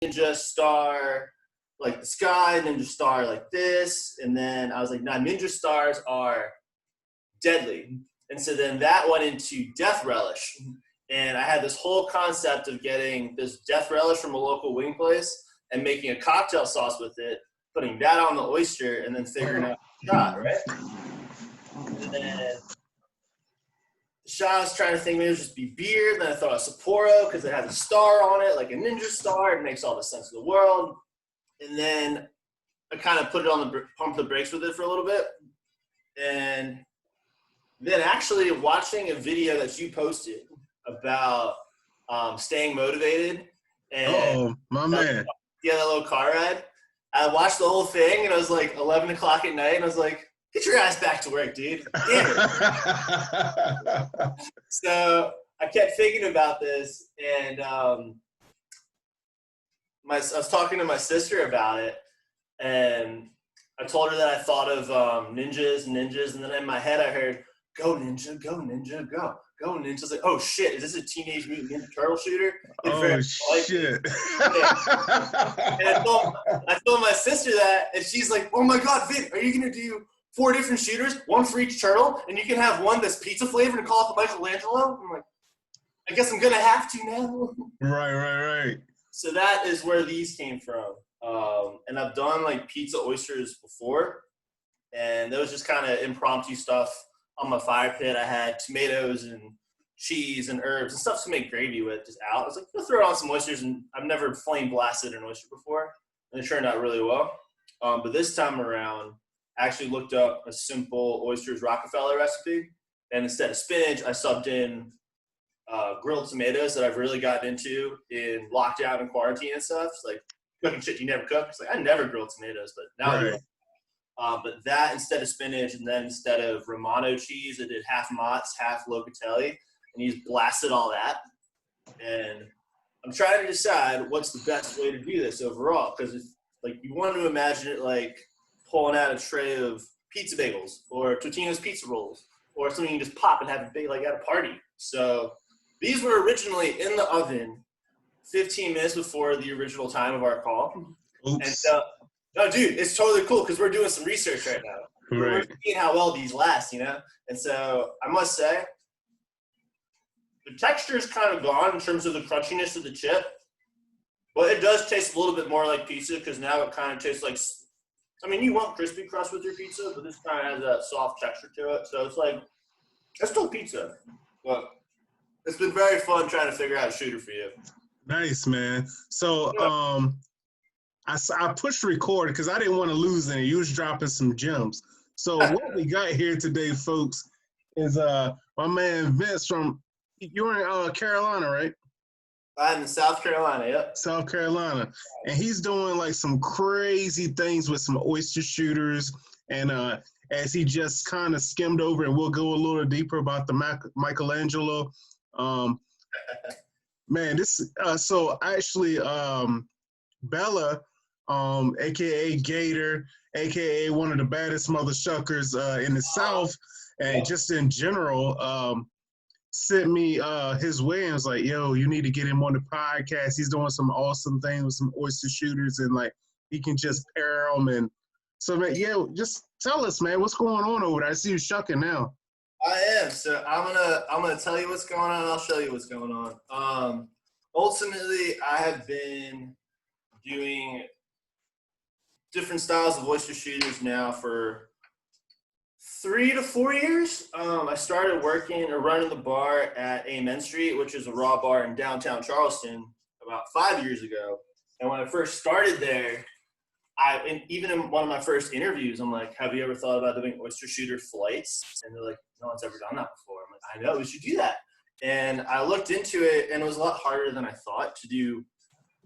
ninja star like the sky, ninja star like this, and then I was like, nah, ninja stars are deadly. And so then that went into death relish. And I had this whole concept of getting this death relish from a local wing place and making a cocktail sauce with it, putting that on the oyster, and then figuring out the shot, right? And then the shot, I was trying to think maybe it would just be beer. Then I thought of Sapporo because it has a star on it, like a ninja star. It makes all the sense in the world. And then I kind of put it on the pump the brakes with it for a little bit. And then actually watching a video that you posted about staying motivated. And my man. Yeah, that little car ride. I watched the whole thing, and it was like 11 o'clock at night, and I was like, get your ass back to work, dude. Damn it. So I kept thinking about this, and I was talking to my sister about it, and I told her that I thought of ninjas, and then in my head I heard, go ninja, go ninja, go. Go ninja. I was like, oh shit, is this a Teenage Mutant Ninja Turtle shooter? Oh shit. And I told my sister that, and she's like, oh my God, Vin, are you going to do 4 different shooters, one for each turtle, and you can have one that's pizza flavored and call it the Michelangelo? I'm like, I guess I'm going to have to now. Right. So that is where these came from. And I've done like pizza oysters before, and that was just kind of impromptu stuff on my fire pit. I had tomatoes and cheese and herbs and stuff to make gravy with just out. I was like, I'll throw on some oysters, and I've never flame blasted an oyster before, and it turned out really well. But this time around, I actually looked up a simple oysters Rockefeller recipe, and instead of spinach, I subbed in grilled tomatoes that I've really gotten into in lockdown and quarantine and stuff. It's like cooking shit you never cook. It's like I never grilled tomatoes, but now I do. But that instead of spinach, and then instead of Romano cheese, I did half Mott's, half Locatelli, and he's blasted all that. And I'm trying to decide what's the best way to do this overall, because if like you want to imagine it like pulling out a tray of pizza bagels or Totino's pizza rolls or something you just pop and have a big like at a party. So these were originally in the oven 15 minutes before the original time of our call. Oops. And no, dude, it's totally cool because we're doing some research right now. Right. We're seeing how well these last, you know? And so I must say, the texture is kind of gone in terms of the crunchiness of the chip, but it does taste a little bit more like pizza because now it kind of tastes like, I mean, you want crispy crust with your pizza, but this kind of has that soft texture to it. So it's like, it's still pizza, but it's been very fun trying to figure out a shooter for you. Nice, man. So, I pushed record because I didn't want to lose any. You was dropping some gems. So what we got here today, folks, is my man Vince from, you're in Carolina, right? I'm in South Carolina, yep. South Carolina. And he's doing like some crazy things with some oyster shooters. And as he just kind of skimmed over, and we'll go a little deeper about the Michelangelo. Man, this, so actually Bella, aka Gator, aka one of the baddest mother shuckers in the South, and just in general, sent me his way and was like, yo, you need to get him on the podcast. He's doing some awesome things with some oyster shooters, and like he can just pair them. And so, man, yeah, just tell us, man, what's going on over there? I see you shucking now. I am. So I'm gonna tell you what's going on, and I'll show you what's going on. Ultimately, I have been doing different styles of oyster shooters now for 3 to 4 years. I started working or running the bar at Amen Street, which is a raw bar in downtown Charleston, about 5 years ago. And when I first started there, even in one of my first interviews, I'm like, have you ever thought about doing oyster shooter flights? And they're like, no one's ever done that before. I'm like, I know, we should do that. And I looked into it, and it was a lot harder than I thought to do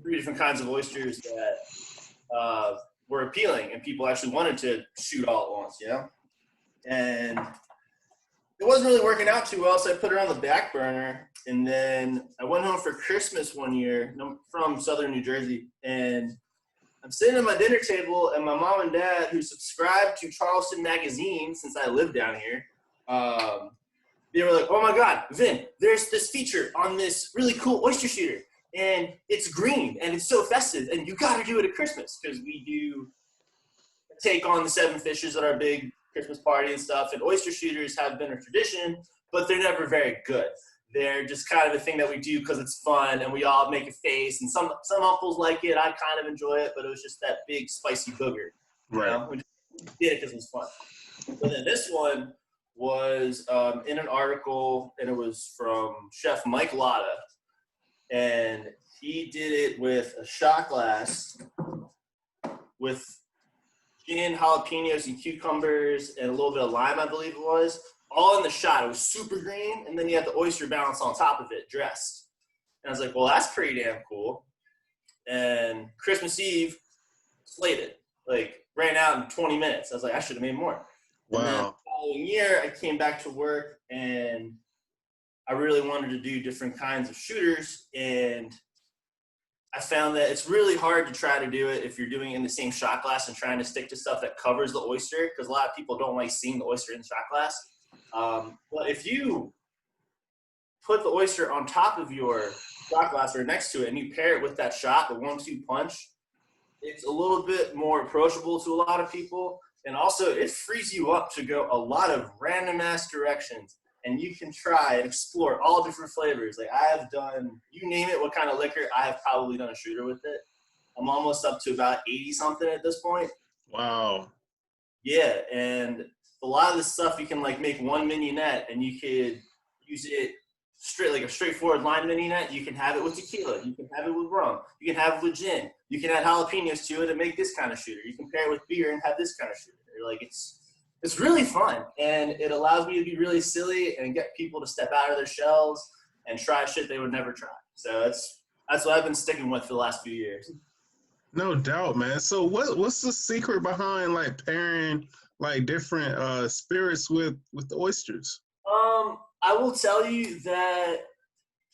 3 different kinds of oysters that were appealing and people actually wanted to shoot all at once, you know? And it wasn't really working out too well, so I put it on the back burner. And then I went home for Christmas one year. I'm from southern New Jersey, and I'm sitting at my dinner table, and my mom and dad, who subscribed to Charleston Magazine since I live down here, they were like, oh my God, Vin, there's this feature on this really cool oyster shooter. and it's green, and it's so festive, and you got to do it at Christmas because we do take on the 7 fishes at our big Christmas party and stuff. And oyster shooters have been a tradition, but they're never very good. They're just kind of a thing that we do because it's fun, and we all make a face. And some uncles like it. I kind of enjoy it, but it was just that big spicy booger. Right. You know? We just did it because it was fun. But then this one was in an article, and it was from Chef Mike Lotta. And he did it with a shot glass with gin, jalapenos, and cucumbers, and a little bit of lime, I believe it was, all in the shot. It was super green, and then you had the oyster balance on top of it, dressed. And I was like, well, that's pretty damn cool. And Christmas Eve, slated. Like, ran out in 20 minutes. I was like, I should have made more. Wow. And then the following year, I came back to work, and I really wanted to do different kinds of shooters, and I found that it's really hard to try to do it if you're doing it in the same shot glass and trying to stick to stuff that covers the oyster, because a lot of people don't like seeing the oyster in the shot glass. But if you put the oyster on top of your shot glass or next to it and you pair it with that shot, the 1-2 punch, it's a little bit more approachable to a lot of people. And also it frees you up to go a lot of random ass directions. And you can try and explore all different flavors. Like I have done, you name it, what kind of liquor, I have probably done a shooter with it. I'm almost up to about 80 something at this point. Wow. Yeah, and a lot of this stuff you can like make one mignonette, and you could use it straight, like a straightforward lime mignonette. You can have it with tequila. You can have it with rum. You can have it with gin. You can add jalapenos to it and make this kind of shooter. You can pair it with beer and have this kind of shooter. Like it's really fun, and it allows me to be really silly and get people to step out of their shells and try shit they would never try. So that's what I've been sticking with for the last few years. No doubt, man. So what's the secret behind like pairing like different spirits with the oysters? I will tell you that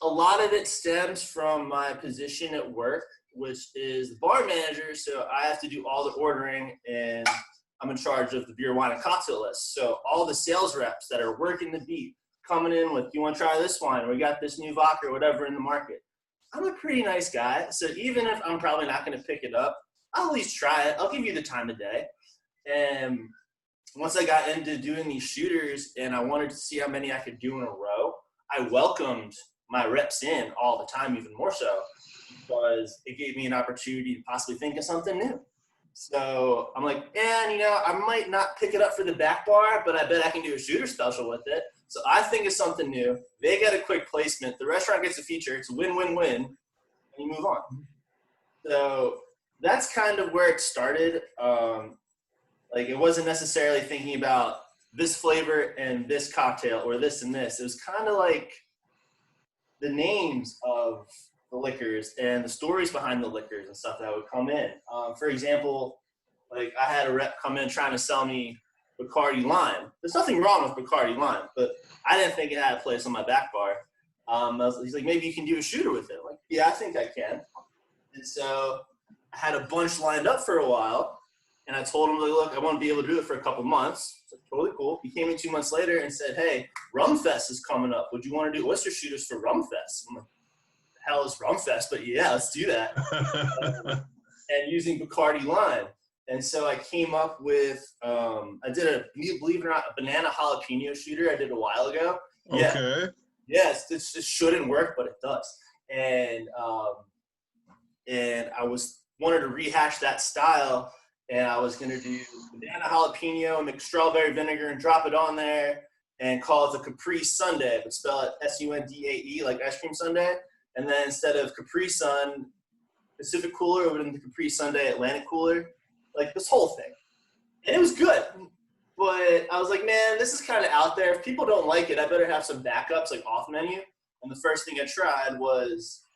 a lot of it stems from my position at work, which is the bar manager. So I have to do all the ordering, and I'm in charge of the beer, wine, and cocktail list. So all the sales reps that are working the beat, coming in with, you want to try this wine? We got this new vodka or whatever in the market. I'm a pretty nice guy. So even if I'm probably not going to pick it up, I'll at least try it. I'll give you the time of day. And once I got into doing these shooters and I wanted to see how many I could do in a row, I welcomed my reps in all the time, even more so, because it gave me an opportunity to possibly think of something new. So I'm like, I might not pick it up for the back bar, but I bet I can do a shooter special with it. So I think of something new. They get a quick placement. The restaurant gets a feature. It's a win-win-win, and you move on. So that's kind of where it started. Like it wasn't necessarily thinking about this flavor and this cocktail or this and this. It was kind of like the names of the liquors and the stories behind the liquors and stuff that would come in. For example, like I had a rep come in trying to sell me Bacardi Lime. There's nothing wrong with Bacardi Lime, but I didn't think it had a place on my back bar. He's like, maybe you can do a shooter with it. I'm like, yeah, I think I can. And so I had a bunch lined up for a while, and I told him, like, look, I want to be able to do it for a couple months. It's like, totally cool. He came in 2 months later and said, hey, Rum Fest is coming up. Would you want to do oyster shooters for Rum Fest? I'm like, hell is Rum Fest, but yeah, let's do that. And using Bacardi Lime. And so I came up with, I did believe it or not, a banana jalapeno shooter I did a while ago. Yeah. Okay. Yes, it shouldn't work, but it does. And I wanted to rehash that style, and I was going to do banana jalapeno, mix strawberry vinegar, and drop it on there, and call it the Capri Sundae, but spell it Sundae, like ice cream sundae. And then instead of Capri Sun Pacific Cooler, it would have been the Capri Sundae Atlantic Cooler, like this whole thing. And it was good, but I was like, man, this is kind of out there. If people don't like it, I better have some backups, like off menu. And the first thing I tried was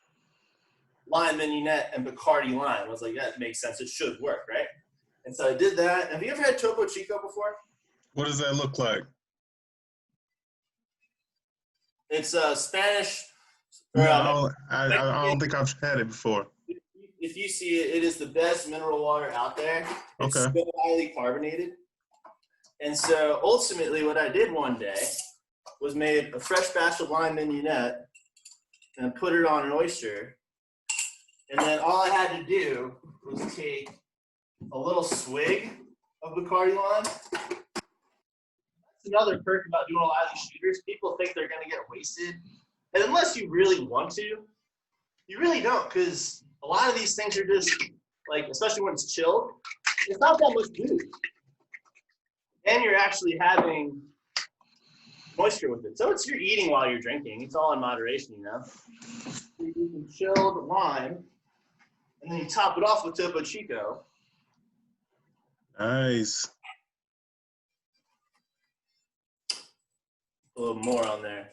lime mignonette and Bacardi Lime. I was like, that makes sense. It should work, right? And so I did that. Have you ever had Topo Chico before? What does that look like? It's Spanish. No, I don't think I've had it before. If you see it, it is the best mineral water out there. It's Okay. so highly carbonated. And so ultimately what I did one day was made a fresh batch of lime mignonette and put it on an oyster And then all I had to do was take a little swig of Bacardi Lime. That's another perk about doing a lot of these shooters. People think they're going to get wasted. And unless you really want to, you really don't, because a lot of these things are just, like, especially when it's chilled, it's not that much booze. And you're actually having moisture with it. So it's you're eating while you're drinking. It's all in moderation, you know? You do some chilled lime, and then you top it off with Topo Chico. Nice. A little more on there.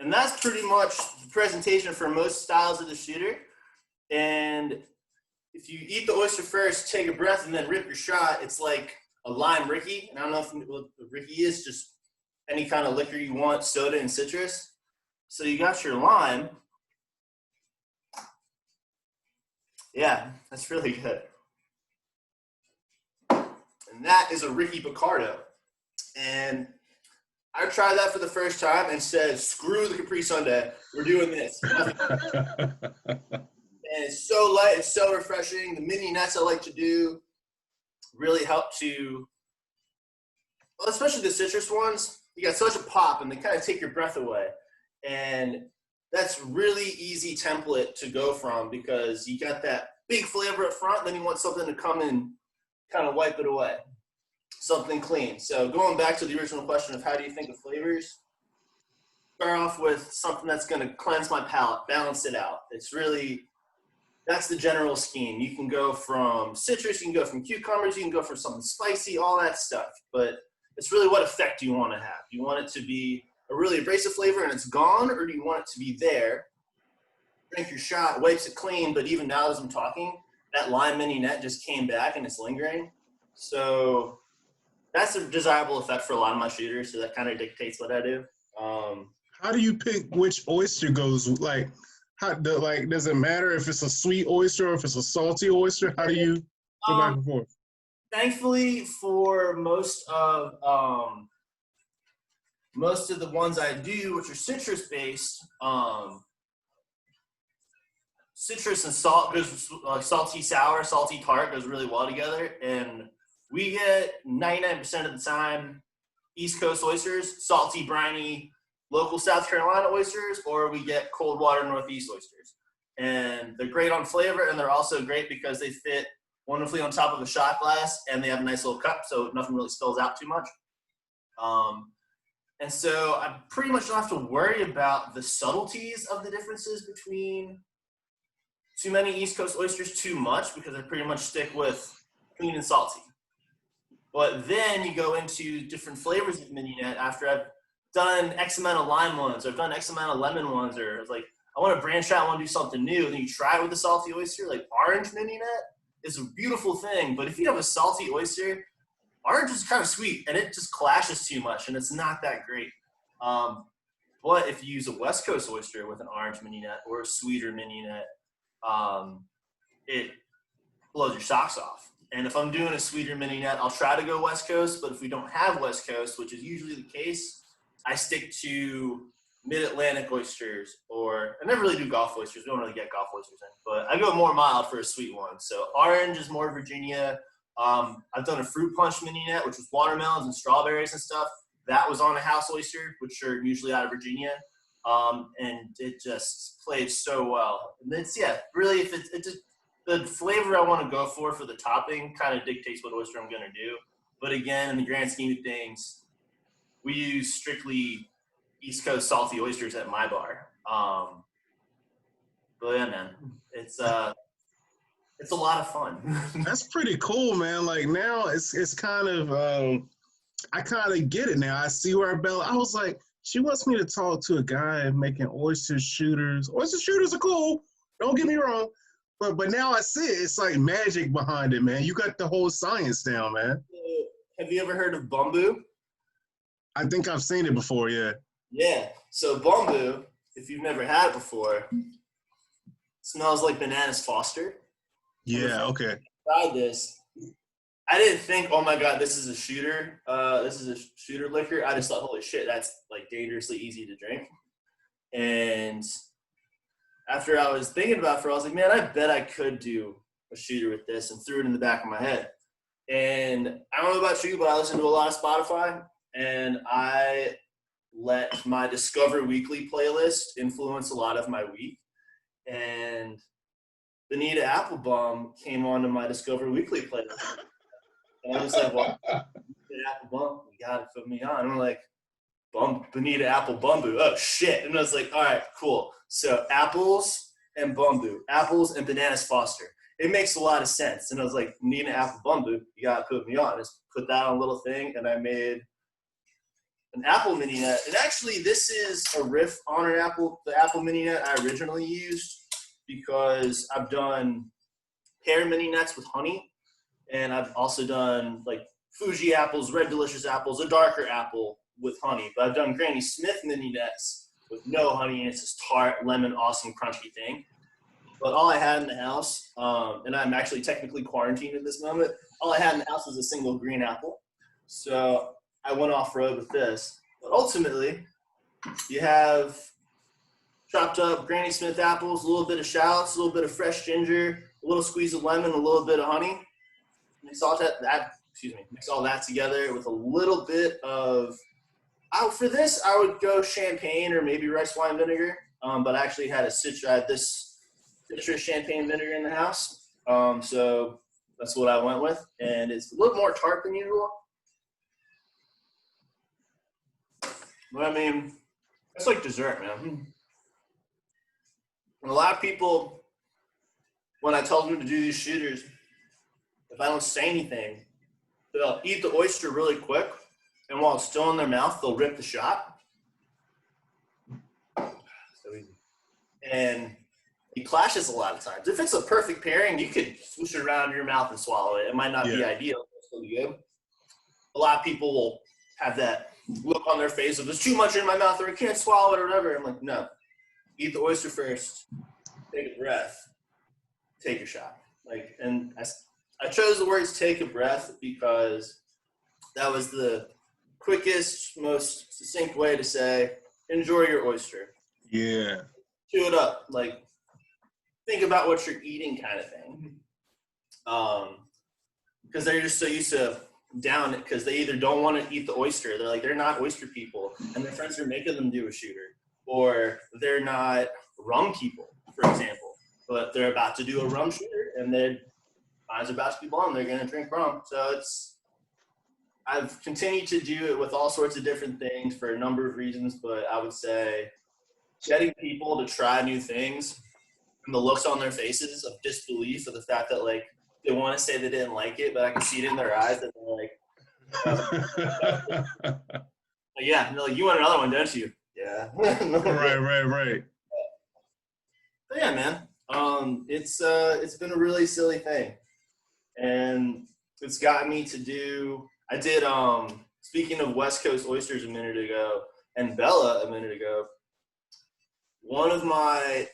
And that's pretty much the presentation for most styles of the shooter. And if you eat the oyster first, take a breath, and then rip your shot, it's like a lime Ricky. And I don't know what Ricky is, just any kind of liquor you want, soda and citrus. So you got your lime. Yeah, that's really good. And that is a Ricky Picardo. And I tried that for the first time and said, screw the Capri Sunday. We're doing this. And it's so light. It's so refreshing. The mini nets I like to do really help to, well, especially the citrus ones. You got such a pop, and they kind of take your breath away. And that's really easy template to go from because you got that big flavor up front, then you want something to come and kind of wipe it away. Something clean. So going back to the original question of how do you think of flavors, start off with something that's going to cleanse my palate, balance it out. It's really, that's the general scheme. You can go from citrus, you can go from cucumbers, you can go for something spicy, all that stuff. But it's really what effect do you want to have? Do you want it to be a really abrasive flavor and it's gone, or do you want it to be there? Drink your shot, wipes it clean, but even now as I'm talking, that lime mini net just came back and it's lingering. So that's a desirable effect for a lot of my shooters, so that kind of dictates what I do. How do you pick which oyster goes, like, does it matter if it's a sweet oyster or if it's a salty oyster? How do you go back and forth? Thankfully, for most of the ones I do, which are citrus-based, citrus and salt goes, salty sour, salty tart goes really well together, and we get 99% of the time East Coast oysters, salty, briny, local South Carolina oysters, or we get cold water Northeast oysters. And they're great on flavor, and they're also great because they fit wonderfully on top of a shot glass, and they have a nice little cup, so nothing really spills out too much. And so I pretty much don't have to worry about the subtleties of the differences between too many East Coast oysters too much, because I pretty much stick with clean and salty. But then you go into different flavors of mini net after I've done X amount of lime ones, or I've done X amount of lemon ones, or like I want to branch out, I want to do something new. And then you try it with a salty oyster, like orange mini net is a beautiful thing. But if you have a salty oyster, orange is kind of sweet and it just clashes too much and it's not that great. But if you use a West Coast oyster with an orange mini net or a sweeter mini net, it blows your socks off. And if I'm doing a sweeter mini net, I'll try to go West Coast, but if we don't have West Coast, which is usually the case, I stick to mid-Atlantic oysters, or I never really do Gulf oysters. We don't really get Gulf oysters in, but I go more mild for a sweet one. So orange is more Virginia. I've done a fruit punch mini net, which was watermelons and strawberries and stuff. That was on a house oyster, which are usually out of Virginia. And it just played so well. And it's, yeah, really, if it's just, the flavor I want to go for the topping kind of dictates what oyster I'm going to do. But again, in the grand scheme of things, we use strictly East Coast salty oysters at my bar. But yeah, man, it's a lot of fun. That's pretty cool, man. Like now it's kind of, I kind of get it now. I see where Bella, I was like, she wants me to talk to a guy making oyster shooters. Oyster shooters are cool. Don't get me wrong. But now I see it. It's like magic behind it, man. You got the whole science down, man. Have you ever heard of bamboo? I think I've seen it before, yeah. Yeah. So bamboo, if you've never had it before, smells like bananas Foster. Yeah, okay. I tried this. I didn't think, oh my God, this is a shooter. This is a shooter liquor. I just thought, holy shit, that's like dangerously easy to drink. And after I was thinking about it for, I was like, man, I bet I could do a shooter with this, and threw it in the back of my head. And I don't know about you, but I listen to a lot of Spotify, and I let my Discover Weekly playlist influence a lot of my week. And Bonita Applebum came onto my Discover Weekly playlist. And I was like, well, Bonita Applebum, you got to put me on. And I'm like, Bonita Apple Bumbu. Oh, shit. And I was like, all right, cool. So apples and bumbu. Apples and bananas Foster. It makes a lot of sense. And I was like, Bonita Apple Bumbu, you got to put me on. Just put that on a little thing, and I made an Apple mini net. And actually, this is a riff on the Apple mini net I originally used, because I've done pear mini nets with honey, and I've also done like Fuji apples, Red Delicious apples, a darker apple with honey. But I've done Granny Smith mini nets with no honey, and it's this tart, lemon, awesome, crunchy thing. But all I had in the house, and I'm actually technically quarantined at this moment, all I had in the house was a single green apple. So I went off-road with this. But ultimately, you have chopped up Granny Smith apples, a little bit of shallots, a little bit of fresh ginger, a little squeeze of lemon, a little bit of honey. Mix all that together with a little bit of, for this, I would go champagne or maybe rice wine vinegar. But I actually had this citrus champagne vinegar in the house. So that's what I went with. And it's a little more tart than usual. But I mean, it's like dessert, man. And a lot of people, when I tell them to do these shooters, if I don't say anything, they'll eat the oyster really quick, and while it's still in their mouth, they'll rip the shot. So easy. And it clashes a lot of times. If it's a perfect pairing, you could swoosh it around in your mouth and swallow it. It might not be ideal, but it'll still be good. A lot of people will have that look on their face of, there's too much in my mouth, or I can't swallow it, or whatever. I'm like, no. Eat the oyster first. Take a breath. Take a shot. And I chose the words "take a breath" because that was the quickest, most succinct way to say, enjoy your oyster. Yeah. Chew it up. Think about what you're eating, kind of thing. Because they're just so used to down it, because they either don't want to eat the oyster. They're not oyster people, and their friends are making them do a shooter. Or they're not rum people, for example, but they're about to do a rum shooter, and their mind's about to be blown. They're going to drink rum. So I've continued to do it with all sorts of different things for a number of reasons, but I would say getting people to try new things and the looks on their faces of disbelief of the fact that, they want to say they didn't like it, but I can see it in their eyes that they're yeah, and they're like, you want another one, don't you? Yeah. Right. But yeah, man. It's been a really silly thing. And it's gotten me to do, I did, speaking of West Coast oysters a minute ago, and Bella a minute ago, one of my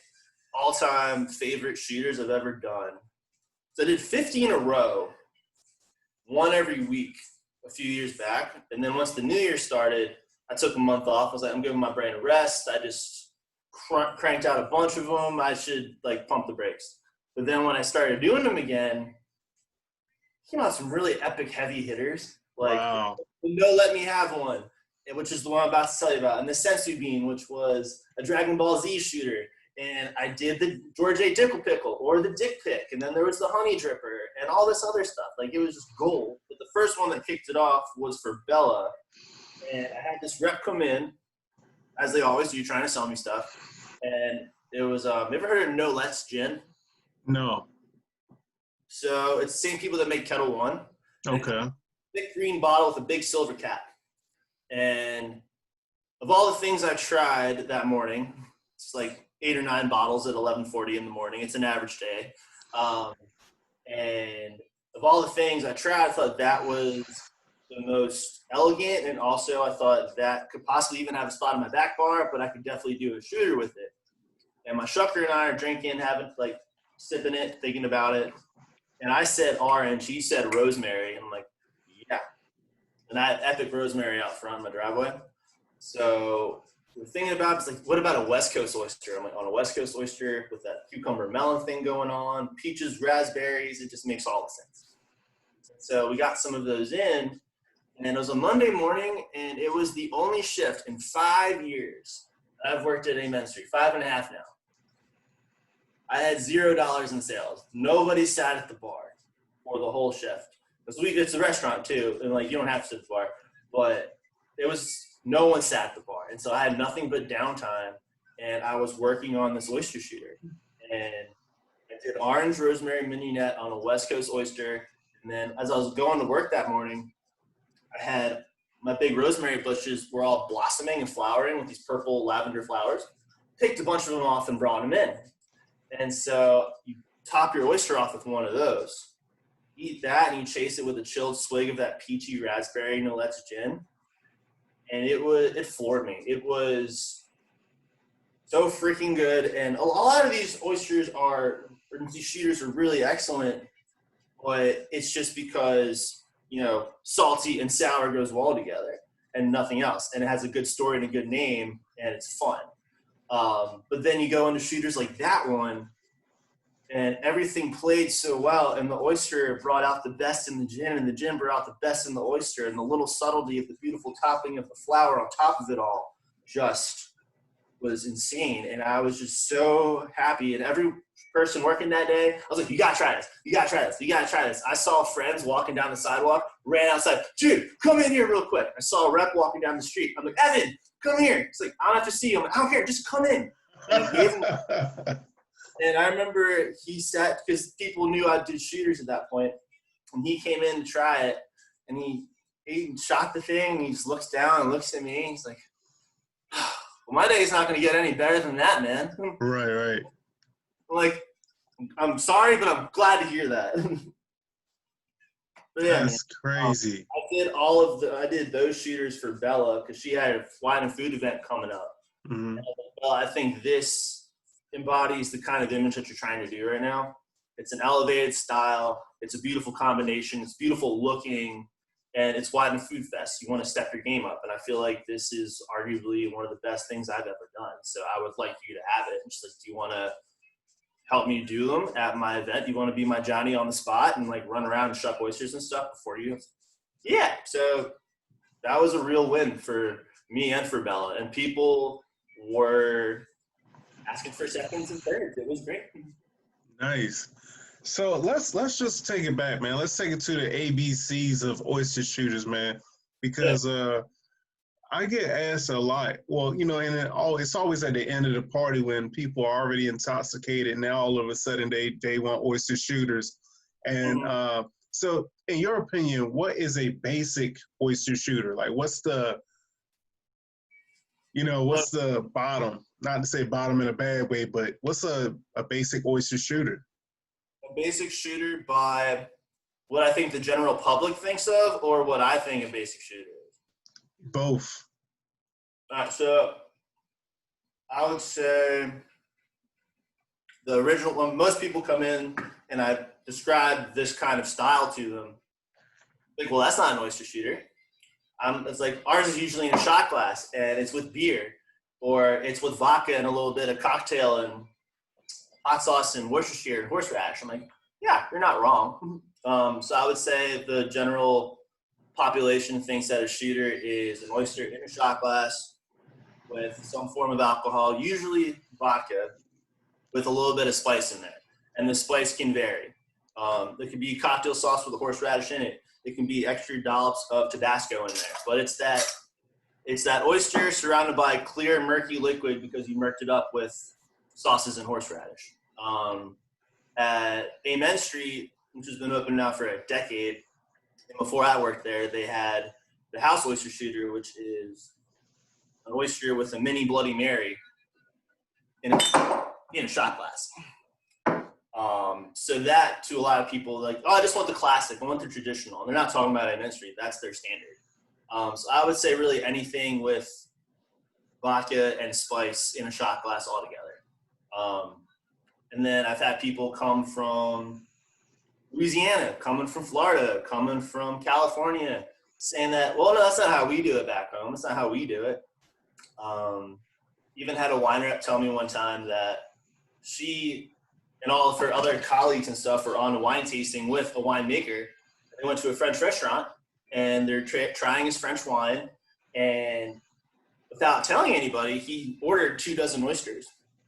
all-time favorite shooters I've ever done. So I did 50 in a row, one every week a few years back. And then once the new year started, I took a month off. I was like, I'm giving my brain a rest. I just cranked out a bunch of them. I should pump the brakes. But then when I started doing them again, came out some really epic heavy hitters. Wow. No Let Me Have One, which is the one I'm about to tell you about, and the Sensu Bean, which was a Dragon Ball Z shooter. And I did the George A. Dickle Pickle, or the Dick Pick, and then there was the Honey Dripper, and all this other stuff. It was just gold. But the first one that kicked it off was for Bella. And I had this rep come in, as they always do, trying to sell me stuff. And it was, you ever heard of No Let's Gin? No. So it's the same people that make Kettle One. Okay. Thick green bottle with a big silver cap. And of all the things I tried that morning, it's 8 or 9 bottles at 11:40 in the morning. It's an average day. And of all the things I tried, I thought that was the most elegant, and also I thought that could possibly even have a spot in my back bar, but I could definitely do a shooter with it. And my Shucker and I are drinking, having sipping it, thinking about it. And I said orange, he said rosemary. And I'm like, yeah. And I had epic rosemary out front of my driveway. So we're thinking about it's like, what about a West Coast oyster? I'm like, on a West Coast oyster with that cucumber melon thing going on, peaches, raspberries, it just makes all the sense. So we got some of those in, and it was a Monday morning, and it was the only shift in 5 years I've worked at Amen Street, 5.5 now. I had $0 in sales. Nobody sat at the bar for the whole shift. Because it's a restaurant too, and like you don't have to sit at the bar, but it was no one sat at the bar, and so I had nothing but downtime, and I was working on this oyster shooter, and I did orange rosemary mignonette on a West Coast oyster, and then as I was going to work that morning, I had my big rosemary bushes were all blossoming and flowering with these purple lavender flowers. Picked a bunch of them off and brought them in. And so you top your oyster off with one of those. Eat that and you chase it with a chilled swig of that peachy raspberry Nolet's gin. And it floored me. It was so freaking good. And a lot of these oysters these shooters are really excellent, but it's just because, salty and sour goes well together and nothing else. And it has a good story and a good name and it's fun. But then you go into shooters like that one and everything played so well, and the oyster brought out the best in the gin, and the gin brought out the best in the oyster, and the little subtlety of the beautiful topping of the flour on top of it all just was insane. And I was just so happy. And every person working that day, I was like, you gotta try this. You gotta try this. You gotta try this. I saw friends walking down the sidewalk, ran outside. Dude, come in here real quick. I saw a rep walking down the street. I'm like, Evan, come here. It's like, I don't have to see you. I'm like, I don't care. Just come in. And I remember he sat, because people knew I did shooters at that point, and he came in to try it, and he shot the thing, and he just looks down and looks at me, and he's like, well, my day's not going to get any better than that, man. Right. Like, I'm sorry, but I'm glad to hear that. But yeah, that's crazy. I did those shooters for Bella, because she had a wine and food event coming up. Mm-hmm. And Bella, I think this embodies the kind of image that you're trying to do right now. It's an elevated style. It's a beautiful combination. It's beautiful looking, and it's Wine and Food Fest. You want to step your game up, and I feel like this is arguably one of the best things I've ever done. So I would like you to have it. Just like, do you want to help me do them at my event? Do you want to be my Johnny on the spot and like run around and shuck oysters and stuff before you? Yeah. So that was a real win for me and for Bella, and people were asking for seconds and thirds. It was great. Nice. So let's just take it back, man. Let's take it to the ABCs of oyster shooters, man, because I get asked a lot. Well, and it's always at the end of the party when people are already intoxicated. Now all of a sudden they want oyster shooters, and so in your opinion, what is a basic oyster shooter? Like, what's the bottom? Not to say bottom in a bad way, but what's a basic oyster shooter? A basic shooter by what I think the general public thinks of, or what I think a basic shooter is? Both. All right, so I would say the original one, most people come in and I describe this kind of style to them. Like, well, that's not an oyster shooter. It's like, ours is usually in a shot glass and it's with beer, or it's with vodka and a little bit of cocktail and hot sauce and Worcestershire and horseradish. I'm like, yeah, you're not wrong. So I would say the general population thinks that a shooter is an oyster in a shot glass with some form of alcohol, usually vodka, with a little bit of spice in there. And the spice can vary. There could be cocktail sauce with a horseradish in it. It can be extra dollops of Tabasco in there. But it's that oyster surrounded by clear, murky liquid because you murked it up with sauces and horseradish. At Amen Street, which has been open now for a decade, and before I worked there, they had the house oyster shooter, which is an oyster with a mini Bloody Mary in a shot glass. So that, to a lot of people, like, oh, I just want the classic. I want the traditional. And they're not talking about Amen Street. That's their standard. So I would say really anything with vodka and spice in a shot glass altogether. And then I've had people come from Louisiana, coming from Florida, coming from California, saying that, well, no, that's not how we do it back home. That's not how we do it. even had a wine rep tell me one time that she and all of her other colleagues and stuff were on a wine tasting with a winemaker. They went to a French restaurant, and they're trying his French wine, and without telling anybody, he ordered 24 oysters,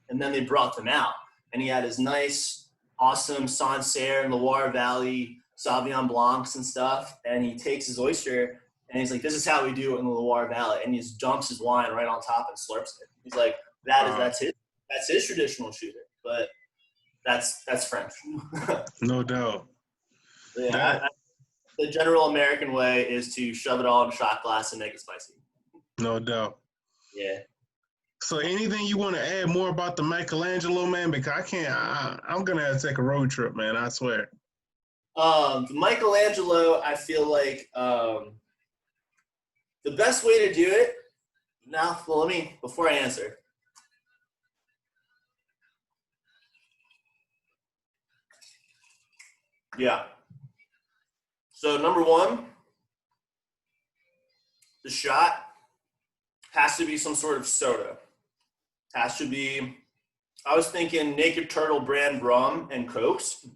and then they brought them out, and he had his nice, awesome Sancerre and Loire Valley Sauvignon Blancs and stuff, and he takes his oyster, and he's like, this is how we do it in the Loire Valley, and he just dumps his wine right on top and slurps it. He's like, that's his traditional shooter, but that's French. No doubt. Yeah, the general American way is to shove it all in a shot glass and make it spicy. No doubt. Yeah. So anything you want to add more about the Michelangelo, man? Because I'm going to have to take a road trip, man, I swear. The Michelangelo, I feel like the best way to do it, before I answer. Yeah. So number one, the shot has to be some sort of soda. Has to be, I was thinking Naked Turtle brand rum and Cokes,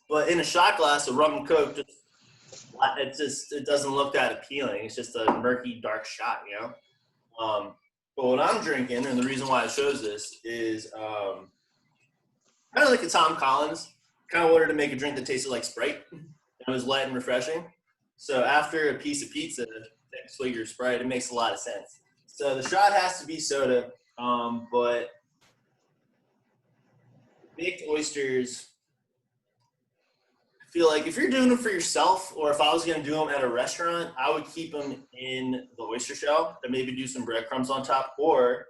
but in a shot glass, a rum and Coke, it doesn't look that appealing. It's just a murky, dark shot, you know? But what I'm drinking, and the reason why I chose this, is kind of like a Tom Collins. Kind of wanted to make a drink that tasted like Sprite. It was light and refreshing. So after a piece of pizza, take a swig of your Sprite, it makes a lot of sense. So the shot has to be soda, but baked oysters, I feel like if you're doing them for yourself, or if I was going to do them at a restaurant, I would keep them in the oyster shell and maybe do some breadcrumbs on top, or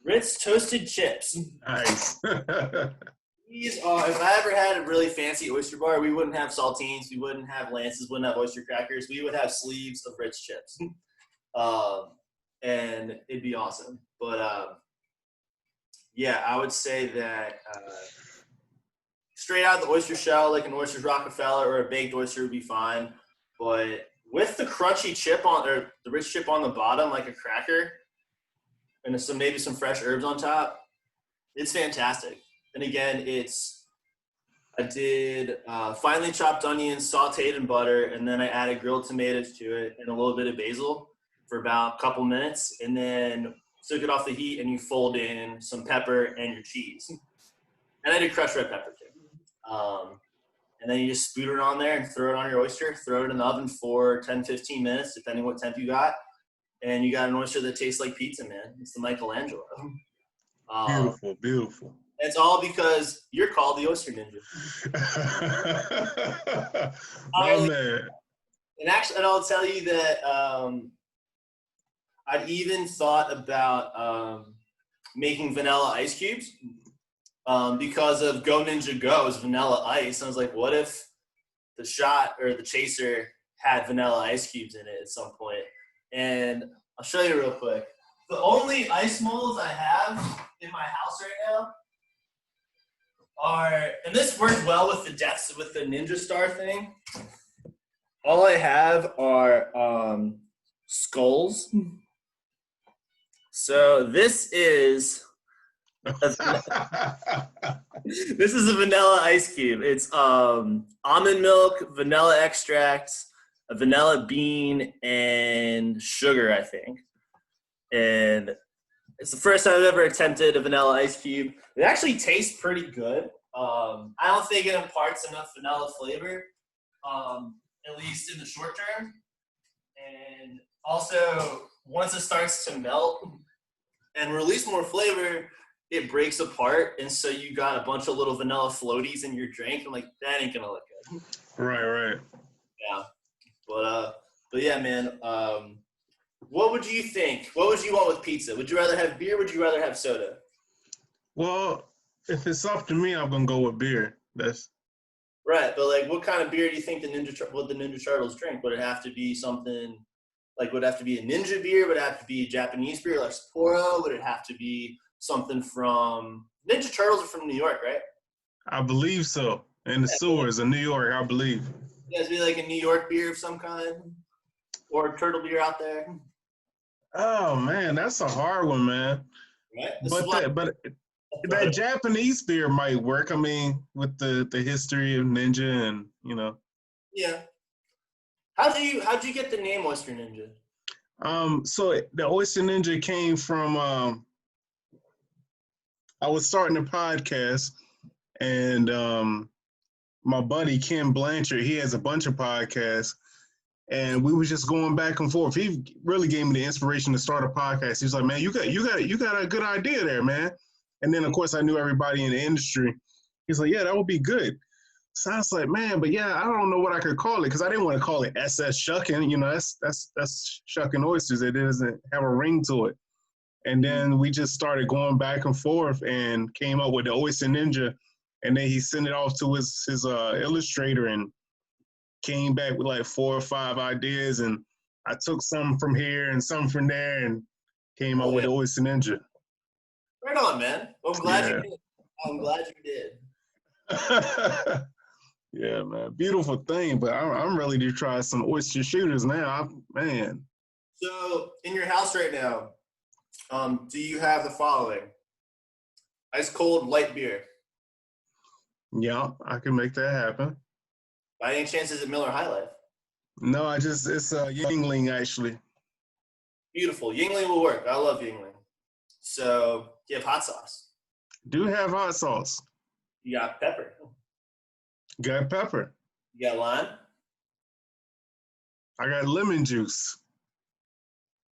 Ritz toasted chips. Nice. These are, if I ever had a really fancy oyster bar, we wouldn't have saltines, we wouldn't have Lances, wouldn't have oyster crackers. We would have sleeves of Ritz chips. And it'd be awesome. But yeah, I would say that straight out of the oyster shell, like an Oyster's Rockefeller or a baked oyster would be fine. But with the crunchy chip on, or the Ritz chip on the bottom, like a cracker, and maybe some fresh herbs on top, it's fantastic. And again, I did finely chopped onions, sauteed in butter, and then I added grilled tomatoes to it and a little bit of basil for about a couple minutes, and then took it off the heat, and you fold in some pepper and your cheese. And I did crushed red pepper too. And then you just spoon it on there and throw it on your oyster, throw it in the oven for 10, 15 minutes, depending what temp you got. And you got an oyster that tastes like pizza, man. It's the Michelangelo. Beautiful, beautiful. It's all because you're called the Oyster Ninja. Man. And I'll tell you that I'd even thought about making vanilla ice cubes because of Go Ninja Go's vanilla ice. I was like, what if the shot or the chaser had vanilla ice cubes in it at some point? And I'll show you real quick. The only ice molds I have in my house right now are, and this worked well with the depths with the Ninja Star thing. All I have are skulls. So this is a vanilla ice cube. It's almond milk, vanilla extract, a vanilla bean, and sugar, I think. And it's the first time I've ever attempted a vanilla ice cube. It actually tastes pretty good. I don't think it imparts enough vanilla flavor, at least in the short term. And also, once it starts to melt and release more flavor, it breaks apart. And so you got a bunch of little vanilla floaties in your drink. I'm like, that ain't gonna look good. Right. Yeah. But yeah, man. What would you think? What would you want with pizza? Would you rather have beer? Would you rather have soda? Well, if it's up to me, I'm gonna go with beer. That's right. But like, what kind of beer do you think the Ninja Turtles drink? Would it have to be something like? Would it have to be a Ninja beer? Would it have to be a Japanese beer like Sapporo? Would it have to be something from Ninja Turtles are from New York, right? I believe so. In the sewers of New York, I believe. Yeah, it'd be like a New York beer of some kind, or a turtle beer out there. Oh man, that's a hard one, man. Right? This is But why. that Japanese beer might work. I mean, with the history of Ninja and Yeah. How'd you get the name Oyster Ninja? So the Oyster Ninja came from I was starting a podcast and my buddy Ken Blanchard, he has a bunch of podcasts and we was just going back and forth. He really gave me the inspiration to start a podcast. He's like, "Man, you got a good idea there, man." And then of course I knew everybody in the industry. He's like, "Yeah, that would be good." So I was like, "Man, but yeah, I don't know what I could call it because I didn't want to call it SS Shucking. That's shucking oysters. It doesn't have a ring to it." And then we just started going back and forth and came up with the Oyster Ninja. And then he sent it off to his illustrator and came back with like 4 or 5 ideas. And I took some from here and some from there and came up Oh with yeah. the Oyster Ninja. Right on, man. Well, I'm glad you Yeah. did. I'm glad you did. Yeah, man. Beautiful thing. But I'm ready to try some oyster shooters now. Man. So, in your house right now, do you have the following? Ice cold light beer. Yeah, I can make that happen. By any chance, is it Miller High Life? No, it's Yingling actually. Beautiful. Yingling will work. I love Yingling. So, you have hot sauce. Do have hot sauce. You got pepper. Got pepper. You got lime. I got lemon juice.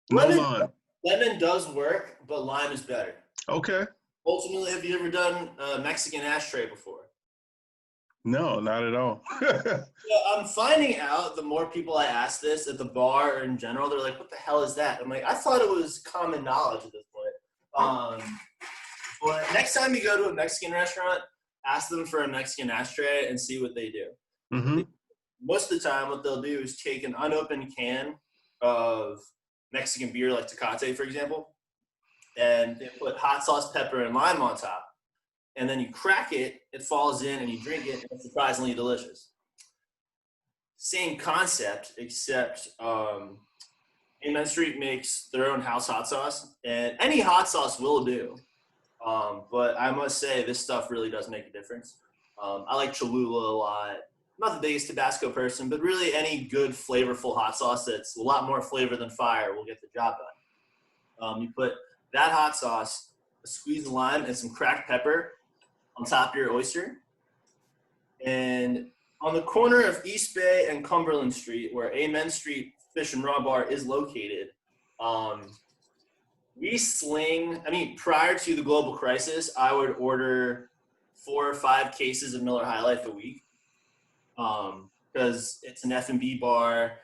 No Lemon, lime. lemon does work, but lime is better. Okay. Ultimately, have you ever done a Mexican ashtray before? No, not at all. Yeah, I'm finding out the more people I ask this at the bar or in general, they're like, "What the hell is that?" I'm like, I thought it was common knowledge at this point. But next time you go to a Mexican restaurant, ask them for a Mexican ashtray and see what they do. Mm-hmm. Most of the time, what they'll do is take an unopened can of Mexican beer, like Tecate, for example, and they put hot sauce, pepper, and lime on top. And then you crack it, it falls in, and you drink it, and it's surprisingly delicious. Same concept, except Main Street makes their own house hot sauce, and any hot sauce will do. But I must say, this stuff really does make a difference. I like Cholula a lot. I'm not the biggest Tabasco person, but really any good flavorful hot sauce that's a lot more flavor than fire will get the job done. You put that hot sauce, a squeeze of lime, and some cracked pepper on top of your oyster. And on the corner of East Bay and Cumberland Street, where Amen Street Fish and Raw Bar is located, we sling, prior to the global crisis, I would order 4 or 5 cases of Miller High Life a week because it's an F&B bar.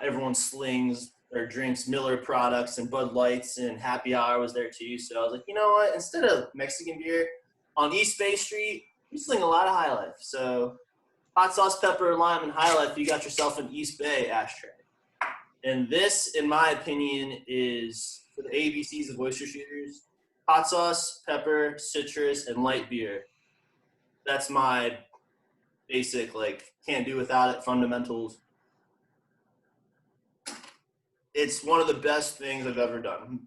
Everyone slings or drinks Miller products and Bud Lights, and happy hour was there too. So I was like, you know what? Instead of Mexican beer, on East Bay Street, we sling a lot of High Life. So hot sauce, pepper, lime, and High Life, you got yourself an East Bay ashtray. And this, in my opinion, is for the ABCs of oyster shooters: hot sauce, pepper, citrus, and light beer. That's my basic, can't do without it fundamentals. It's one of the best things I've ever done.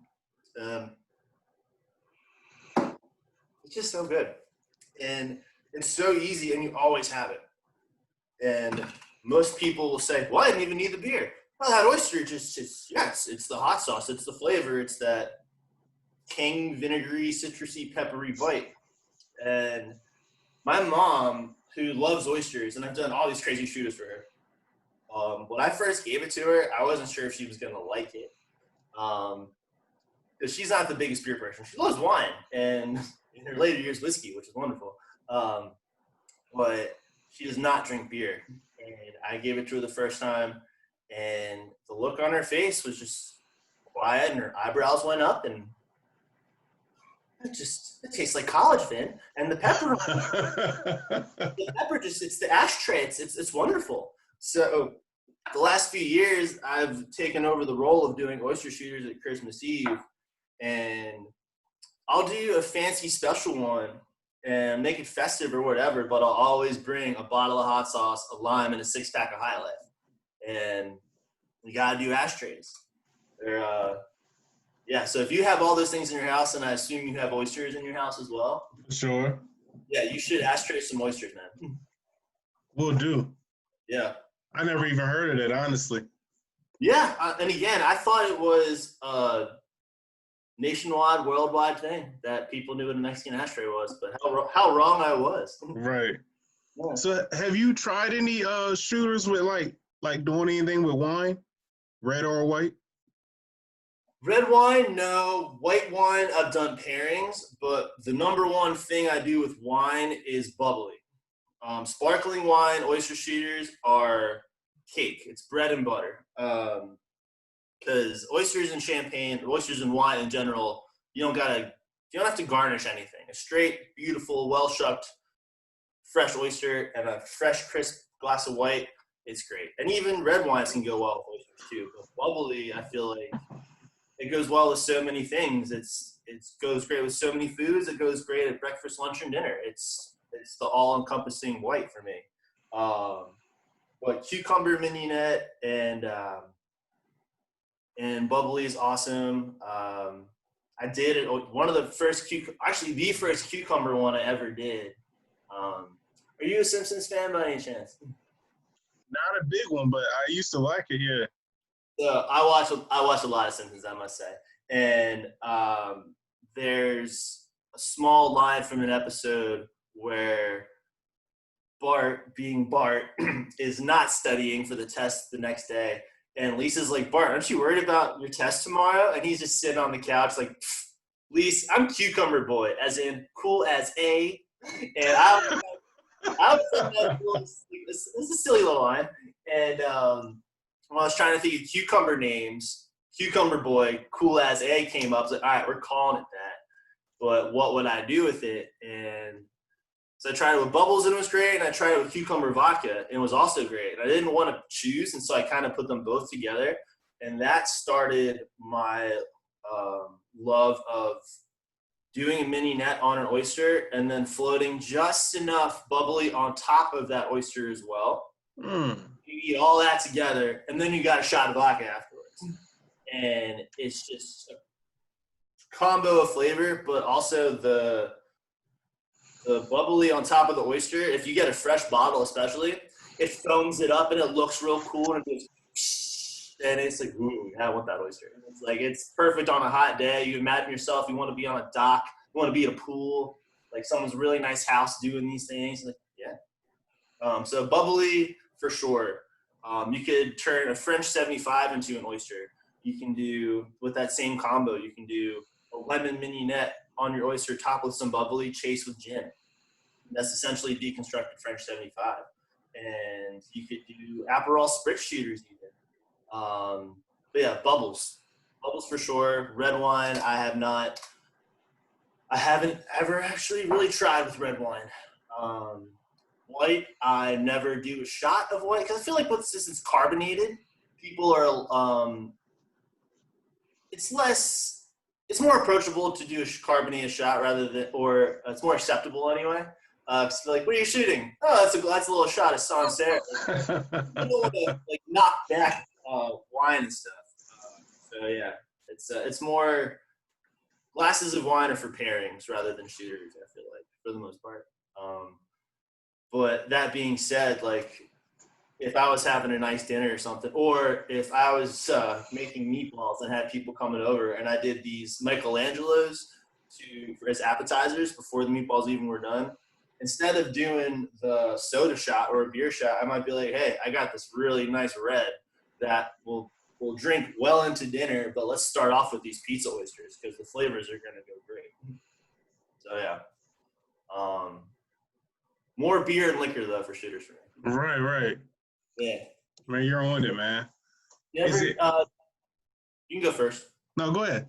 It's just so good. And it's so easy, and you always have it. And most people will say, "Well, I didn't even need the beer." Well, that oyster it's the hot sauce, it's the flavor, it's that tang, vinegary, citrusy, peppery bite. And my mom, who loves oysters, and I've done all these crazy shooters for her, when I first gave it to her, I wasn't sure if she was going to like it. Because she's not the biggest beer person. She loves wine, and in her later years, whiskey, which is wonderful. But she does not drink beer. And I gave it to her the first time, and the look on her face was just quiet, and her eyebrows went up, and it tastes like college, Vin. And the pepper, it's the ashtray. It's wonderful. So the last few years, I've taken over the role of doing oyster shooters at Christmas Eve, and I'll do a fancy special one and make it festive or whatever, but I'll always bring a bottle of hot sauce, a lime, and a 6-pack of High Life. And we gotta do ashtrays. Yeah, so if you have all those things in your house, and I assume you have oysters in your house as well. Sure. Yeah, you should ashtray some oysters, man. Will do. Yeah. I never even heard of it, honestly. Yeah, and again, I thought it was a nationwide, worldwide thing that people knew what a Mexican ashtray was, but how wrong I was. Right. Yeah. So have you tried any shooters with like doing anything with wine, red or white? Red wine, no. White wine, I've done pairings, but the number one thing I do with wine is bubbly. Sparkling wine, oyster shooters are cake. It's bread and butter. Because oysters and champagne, oysters and wine in general, you don't have to garnish anything. A straight, beautiful, well shucked, fresh oyster and a fresh, crisp glass of white, it's great. And even red wines can go well with oysters too. But bubbly, I feel like it goes well with so many things. It goes great with so many foods. It goes great at breakfast, lunch, and dinner. It's the all-encompassing white for me. But cucumber mignonette and bubbly is awesome. I did it. One of the first the first cucumber one I ever did. Are you a Simpsons fan by any chance? Not a big one, but I used to like it. Yeah. So I watch a lot of Simpsons, I must say, and there's a small line from an episode where Bart, being Bart, is not studying for the test the next day. And Lisa's like, Bart, aren't you worried about your test tomorrow? And he's just sitting on the couch like, Lisa, I'm cucumber boy, as in cool as A. And I was this is a silly little line. And when I was trying to think of cucumber names, cucumber boy, cool as A came up. I was like, all right, we're calling it that. But what would I do with it? And so I tried it with bubbles and it was great, and I tried it with cucumber vodka and it was also great. And I didn't want to choose, and so I kind of put them both together, and that started my love of doing a mini net on an oyster and then floating just enough bubbly on top of that oyster as well. You eat all that together, and then you got a shot of vodka afterwards. And it's just a combo of flavor, but also the bubbly on top of the oyster. If you get a fresh bottle especially, it foams it up and it looks real cool and it goes, and it's like, ooh, I want that oyster. It's like, it's perfect on a hot day. You imagine yourself, you want to be on a dock, you want to be at a pool, like someone's really nice house doing these things. Like, yeah. So bubbly for sure. You could turn a French 75 into an oyster. You can do, with that same combo, you can do a lemon mignonette on your oyster, topped with some bubbly, chased with gin. That's essentially deconstructed French 75. And you could do Aperol spritz shooters even. But yeah, bubbles. Bubbles for sure. Red wine, I haven't ever actually really tried with red wine. White, I never do a shot of white because I feel like since it's carbonated, people are it's more approachable to do a carbonated shot rather than, or it's more acceptable anyway. Cause like, what are you shooting? Oh, that's a little shot of Sancerre. People want to like knock back wine and stuff. So yeah, it's more glasses of wine are for pairings rather than shooters. I feel like for the most part. But that being said, like, if I was having a nice dinner or something, or if I was making meatballs and had people coming over and I did these michelangelos as appetizers before the meatballs even were done, instead of doing the soda shot or a beer shot, I might be like, hey, I got this really nice red that we'll drink well into dinner, but let's start off with these pizza oysters because the flavors are going to go great. So, yeah. More beer and liquor, though, for shooters for me. Right. Yeah. Man, you're on it, man. You can go first. No, go ahead.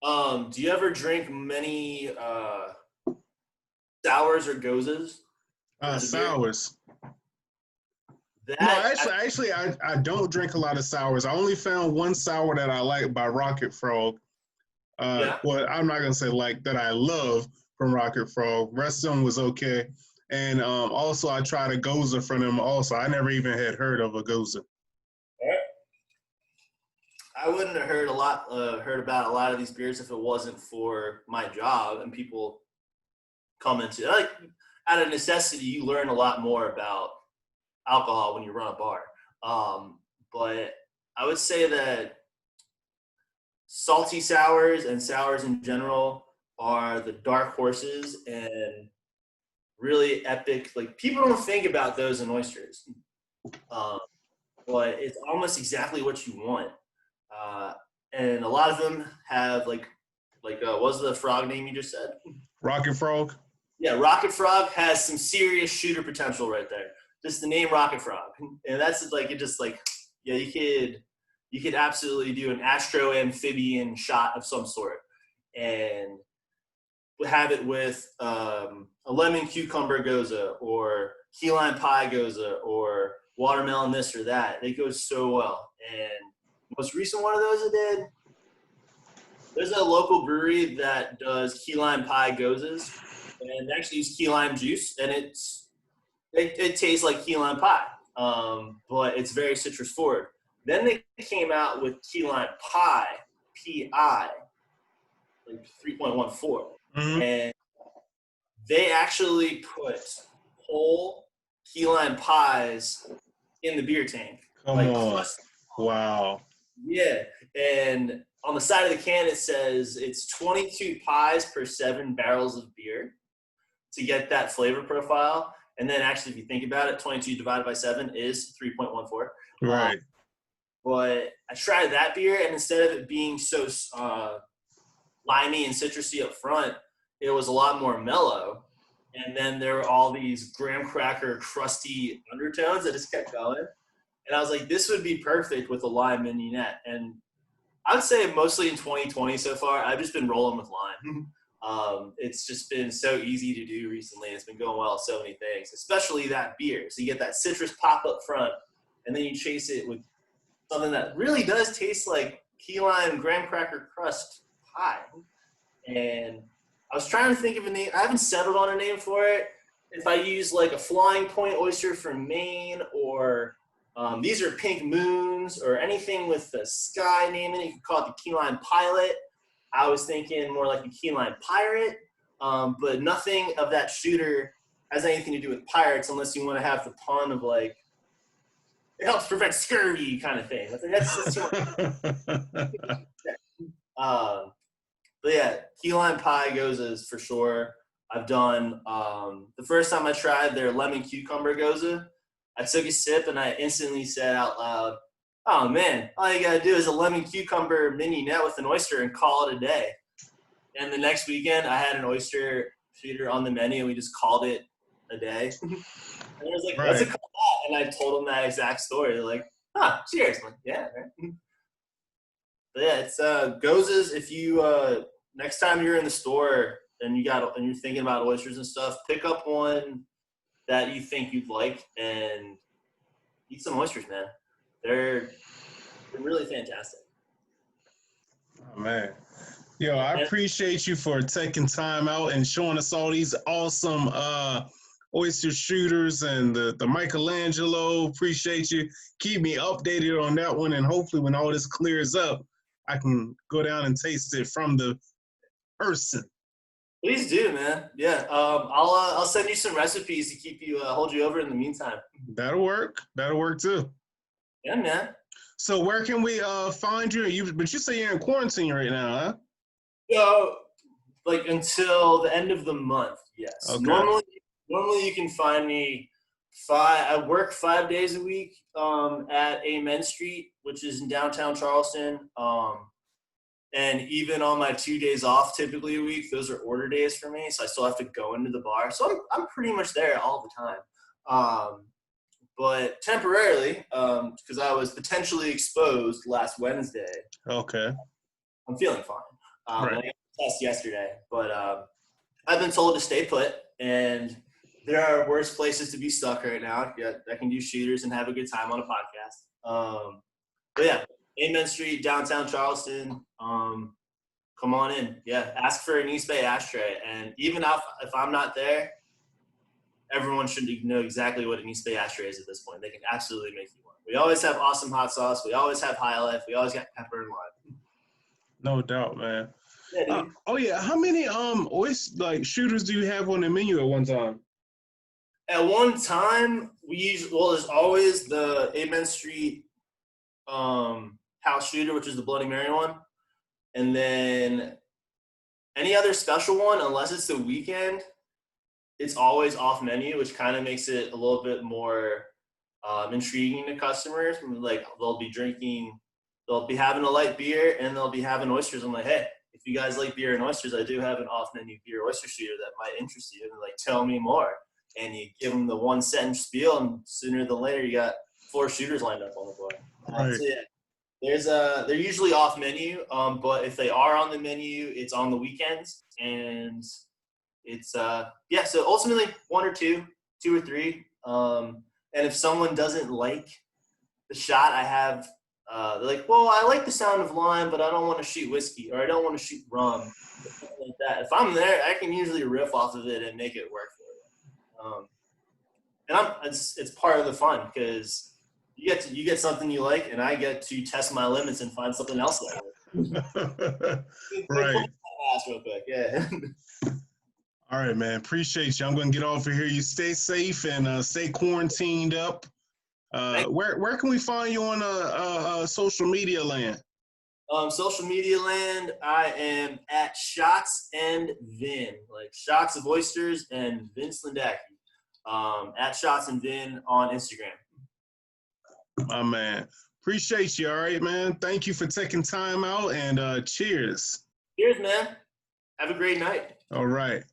Do you ever drink many sours or gozas? Sours. Actually, I don't drink a lot of sours. I only found one sour that I like by Rocket Frog. Well, I'm not gonna say like that I love from Rocket Frog. Rest of them was okay. And also, I tried a goza from them also. I never even had heard of a goza. I wouldn't have heard about a lot of these beers if it wasn't for my job and people come into like out of necessity. You learn a lot more about alcohol when you run a bar. But I would say that salty sours and sours in general are the dark horses and really epic. Like people don't think about those in oysters, but it's almost exactly what you want. And a lot of them have what's the frog name you just said? Rocket Frog. Yeah, Rocket Frog has some serious shooter potential right there. Just the name Rocket Frog, and that's like it. Just like yeah, you could absolutely do an astro amphibian shot of some sort, and have it with a lemon cucumber goza or key lime pie goza or watermelon this or that. It goes so well. And most recent one of those I did, there's a local brewery that does key lime pie gozas and they actually use key lime juice, and it tastes like key lime pie, but it's very citrus forward. Then they came out with key lime pie, PI, like 3.14. Mm-hmm. And they actually put whole key lime pies in the beer tank. Come on. Wow. Yeah. And on the side of the can, it says it's 22 pies per 7 barrels of beer to get that flavor profile. And then actually, if you think about it, 22 divided by 7 is 3.14. Right. But I tried that beer, and instead of it being so limey and citrusy up front, it was a lot more mellow. And then there were all these graham cracker crusty undertones that just kept going. And I was like, this would be perfect with a lime mignonette. And I would say mostly in 2020 so far, I've just been rolling with lime. It's just been so easy to do recently. It's been going well with so many things, especially that beer. So you get that citrus pop up front, and then you chase it with something that really does taste like key lime graham cracker crust pie. And I was trying to think of a name. I haven't settled on a name for it. If I use like a Flying Point oyster from Maine, or these are Pink Moons, or anything with the sky name in it, you could call it the Key Lime Pilot. I was thinking more like the Key Lime Pirate, but nothing of that shooter has anything to do with pirates unless you want to have the pun of like, it helps prevent scurvy kind of thing. That's but yeah, key lime pie gozas for sure. I've done the first time I tried their lemon cucumber goza, I took a sip and I instantly said out loud, "Oh man, all you gotta do is a lemon cucumber mignonette with an oyster and call it a day." And the next weekend, I had an oyster shooter on the menu, and we just called it a day. And I was like, "What's it called that?" And I told them that exact story. They're like, "Huh, cheers." I'm like, yeah. Right? But yeah, it's gozas. If you next time you're in the store and you're thinking about oysters and stuff, pick up one that you think you'd like and eat some oysters, man. They're really fantastic. Oh, man. Yo, I appreciate you for taking time out and showing us all these awesome oyster shooters and the Michelangelo. Appreciate you. Keep me updated on that one, and hopefully when all this clears up, I can go down and taste it from the person. Please do, man. Yeah, I'll send you some recipes to keep you hold you over in the meantime. That'll work. That'll work too. Yeah, man. So where can we find you? But you say you're in quarantine right now, huh? So, like until the end of the month, yes. Okay. Normally you can find me. I work 5 days a week at Amen Street, which is in downtown Charleston. And even on my 2 days off, typically a week, those are order days for me. So I still have to go into the bar. So I'm pretty much there all the time. But temporarily, because I was potentially exposed last Wednesday. Okay. I'm feeling fine. Right. I got a test yesterday, but I've been told to stay put, and there are worse places to be stuck right now. Yeah, I can do shooters and have a good time on a podcast. But yeah, Amen Street, downtown Charleston. Come on in. Yeah, ask for an East Bay ashtray, and even if I'm not there, everyone should know exactly what it means to be ashtrays at this point. They can absolutely make you one. We always have awesome hot sauce. We always have high life. We always got pepper and lime. No doubt, man. Yeah, dude. Oh yeah, how many shooters do you have on the menu at one time? At one time, there's always the 8th Street house shooter, which is the Bloody Mary one. And then any other special one, unless it's the weekend, it's always off menu, which kind of makes it a little bit more intriguing to customers. Like they'll be having a light beer and they'll be having oysters. I'm like, hey, if you guys like beer and oysters, I do have an off menu beer oyster shooter that might interest you. And like, tell me more. And you give them the 1 sentence spiel, and sooner than later, you got 4 shooters lined up on the board. Right. So yeah, they're usually off menu, but if they are on the menu, it's on the weekends, and it's so ultimately 1 or 2 or 3. And if someone doesn't like the shot I have, they're like, well, I like the sound of lime, but I don't want to shoot whiskey, or I don't want to shoot rum, something like that. If I'm there, I can usually riff off of it and make it work for you. And it's part of the fun, because you get something you like, and I get to test my limits and find something else that I like. Right. Real quick, yeah. All right, man. Appreciate you. I'm gonna get off of here. You stay safe and stay quarantined up. Where can we find you on social media land? Social media land, I am at Shots and Vin, like Shots of Oysters and Vince Lendacki. At Shots and Vin on Instagram. My man. Appreciate you. All right, man. Thank you for taking time out, and cheers. Cheers, man. Have a great night. All right.